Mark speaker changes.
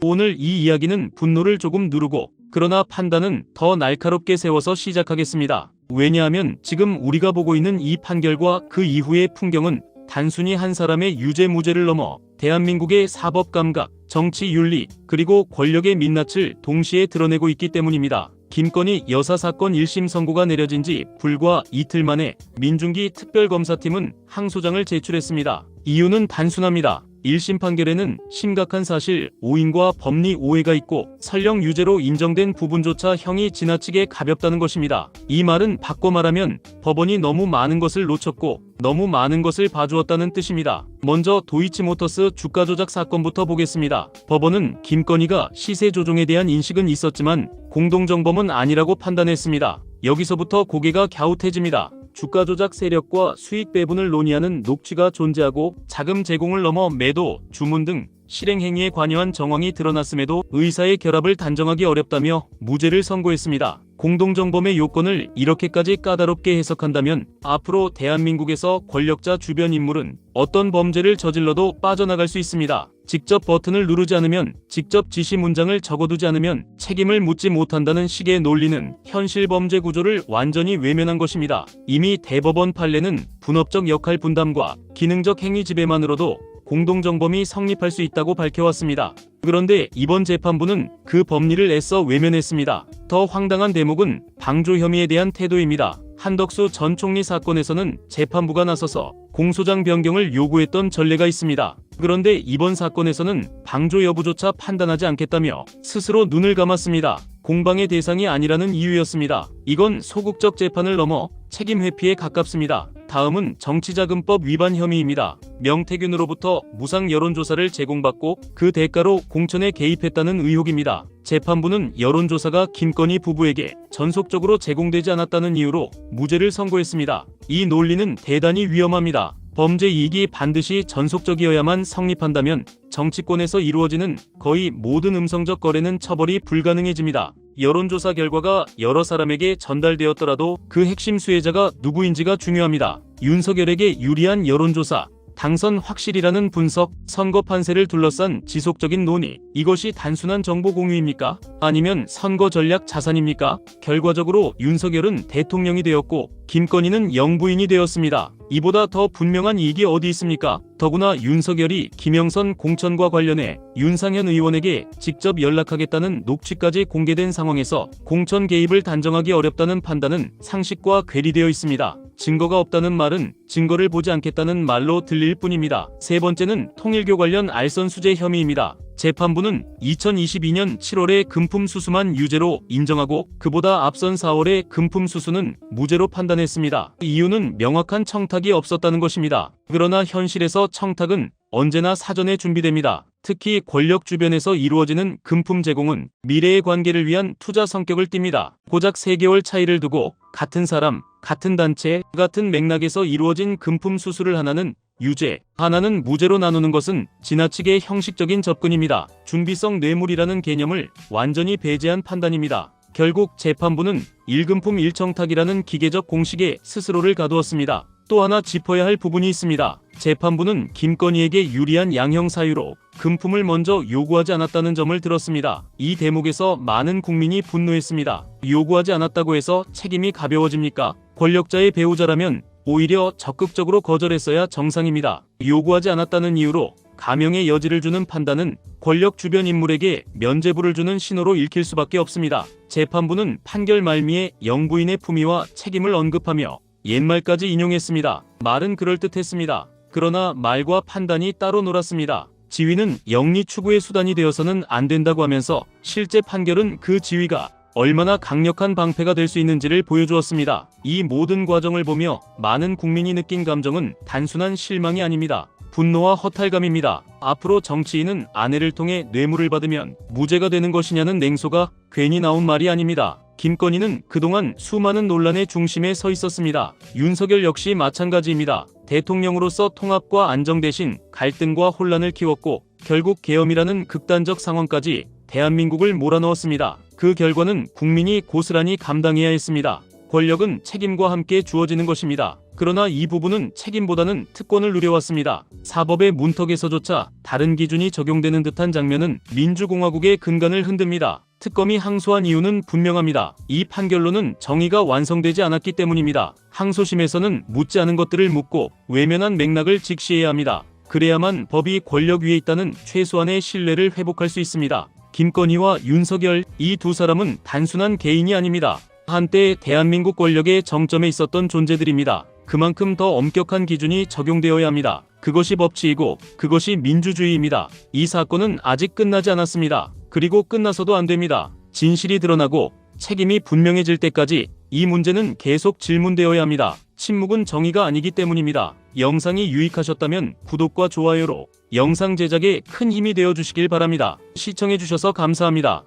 Speaker 1: 오늘 이 이야기는 분노를 조금 누르고 그러나 판단은 더 날카롭게 세워서 시작하겠습니다. 왜냐하면 지금 우리가 보고 있는 이 판결과 그 이후의 풍경은 단순히 한 사람의 유죄 무죄를 넘어 대한민국의 사법 감각, 정치 윤리, 그리고 권력의 민낯을 동시에 드러내고 있기 때문입니다. 김건희 여사 사건 1심 선고가 내려진 지 불과 이틀 만에 민중기 특별검사팀은 항소장을 제출했습니다. 이유는 단순합니다. 1심 판결에는 심각한 사실 오인과 법리 오해가 있고 설령 유죄로 인정된 부분조차 형이 지나치게 가볍다는 것입니다. 이 말은 바꿔 말하면 법원이 너무 많은 것을 놓쳤고 너무 많은 것을 봐주었다는 뜻입니다. 먼저 도이치모터스 주가 조작 사건부터 보겠습니다. 법원은 김건희가 시세 조종에 대한 인식은 있었지만 공동정범은 아니라고 판단했습니다. 여기서부터 고개가 갸웃해집니다. 주가 조작 세력과 수익 배분을 논의하는 녹취가 존재하고 자금 제공을 넘어 매도, 주문 등 실행 행위에 관여한 정황이 드러났음에도 의사의 결합을 단정하기 어렵다며 무죄를 선고했습니다. 공동정범의 요건을 이렇게까지 까다롭게 해석한다면 앞으로 대한민국에서 권력자 주변 인물은 어떤 범죄를 저질러도 빠져나갈 수 있습니다. 직접 버튼을 누르지 않으면, 직접 지시 문장을 적어두지 않으면 책임을 묻지 못한다는 식의 논리는 현실 범죄 구조를 완전히 외면한 것입니다. 이미 대법원 판례는 분업적 역할 분담과 기능적 행위 지배만으로도 공동정범이 성립할 수 있다고 밝혀왔습니다. 그런데 이번 재판부는 그 법리를 애써 외면했습니다. 더 황당한 대목은 방조 혐의에 대한 태도입니다. 한덕수 전 총리 사건에서는 재판부가 나서서 공소장 변경을 요구했던 전례가 있습니다. 그런데 이번 사건에서는 방조 여부조차 판단하지 않겠다며 스스로 눈을 감았습니다. 공방의 대상이 아니라는 이유였습니다. 이건 소극적 재판을 넘어 책임 회피에 가깝습니다. 다음은 정치자금법 위반 혐의입니다. 명태균으로부터 무상 여론조사를 제공받고 그 대가로 공천에 개입했다는 의혹입니다. 재판부는 여론조사가 김건희 부부에게 전속적으로 제공되지 않았다는 이유로 무죄를 선고했습니다. 이 논리는 대단히 위험합니다. 범죄 이익이 반드시 전속적이어야만 성립한다면 정치권에서 이루어지는 거의 모든 음성적 거래는 처벌이 불가능해집니다. 여론조사 결과가 여러 사람에게 전달되었더라도 그 핵심 수혜자가 누구인지가 중요합니다. 윤석열에게 유리한 여론조사, 당선 확실이라는 분석, 선거 판세를 둘러싼 지속적인 논의, 이것이 단순한 정보 공유입니까? 아니면 선거 전략 자산입니까? 결과적으로 윤석열은 대통령이 되었고 김건희는 영부인이 되었습니다. 이보다 더 분명한 이익이 어디 있습니까? 더구나 윤석열이 김영선 공천과 관련해 윤상현 의원에게 직접 연락하겠다는 녹취까지 공개된 상황에서 공천 개입을 단정하기 어렵다는 판단은 상식과 괴리되어 있습니다. 증거가 없다는 말은 증거를 보지 않겠다는 말로 들릴 뿐입니다. 세 번째는 통일교 관련 알선 수재 혐의입니다. 재판부는 2022년 7월에 금품 수수만 유죄로 인정하고 그보다 앞선 4월에 금품 수수는 무죄로 판단했습니다. 이유는 명확한 청탁이 없었다는 것입니다. 그러나 현실에서 청탁은 언제나 사전에 준비됩니다. 특히 권력 주변에서 이루어지는 금품 제공은 미래의 관계를 위한 투자 성격을 띱니다. 고작 3개월 차이를 두고 같은 사람, 같은 단체, 같은 맥락에서 이루어진 금품 수수를 하나는 유죄, 하나는 무죄로 나누는 것은 지나치게 형식적인 접근입니다. 준비성 뇌물이라는 개념을 완전히 배제한 판단입니다. 결국 재판부는 1금품 1청탁이라는 기계적 공식에 스스로를 가두었습니다. 또 하나 짚어야 할 부분이 있습니다. 재판부는 김건희에게 유리한 양형 사유로 금품을 먼저 요구하지 않았다는 점을 들었습니다. 이 대목에서 많은 국민이 분노했습니다. 요구하지 않았다고 해서 책임이 가벼워집니까? 권력자의 배우자라면 오히려 적극적으로 거절했어야 정상입니다. 요구하지 않았다는 이유로 감형의 여지를 주는 판단은 권력 주변 인물에게 면죄부를 주는 신호로 읽힐 수밖에 없습니다. 재판부는 판결 말미에 영부인의 품위와 책임을 언급하며 옛말까지 인용했습니다. 말은 그럴듯했습니다. 그러나 말과 판단이 따로 놀았습니다. 지위는 영리 추구의 수단이 되어서는 안 된다고 하면서 실제 판결은 그 지위가 얼마나 강력한 방패가 될 수 있는지를 보여주었습니다. 이 모든 과정을 보며 많은 국민이 느낀 감정은 단순한 실망이 아닙니다. 분노와 허탈감입니다. 앞으로 정치인은 아내를 통해 뇌물을 받으면 무죄가 되는 것이냐는 냉소가 괜히 나온 말이 아닙니다. 김건희는 그동안 수많은 논란의 중심에 서 있었습니다. 윤석열 역시 마찬가지입니다. 대통령으로서 통합과 안정 대신 갈등과 혼란을 키웠고 결국 계엄이라는 극단적 상황까지 대한민국을 몰아넣었습니다. 그 결과는 국민이 고스란히 감당해야 했습니다. 권력은 책임과 함께 주어지는 것입니다. 그러나 이 부분은 책임보다는 특권을 누려왔습니다. 사법의 문턱에서조차 다른 기준이 적용되는 듯한 장면은 민주공화국의 근간을 흔듭니다. 특검이 항소한 이유는 분명합니다. 이 판결로는 정의가 완성되지 않았기 때문입니다. 항소심에서는 묻지 않은 것들을 묻고 외면한 맥락을 직시해야 합니다. 그래야만 법이 권력 위에 있다는 최소한의 신뢰를 회복할 수 있습니다. 김건희와 윤석열, 이 두 사람은 단순한 개인이 아닙니다. 한때 대한민국 권력의 정점에 있었던 존재들입니다. 그만큼 더 엄격한 기준이 적용되어야 합니다. 그것이 법치이고 그것이 민주주의입니다. 이 사건은 아직 끝나지 않았습니다. 그리고 끝나서도 안 됩니다. 진실이 드러나고 책임이 분명해질 때까지 이 문제는 계속 질문되어야 합니다. 침묵은 정의가 아니기 때문입니다. 영상이 유익하셨다면 구독과 좋아요로 영상 제작에 큰 힘이 되어 주시길 바랍니다. 시청해 주셔서 감사합니다.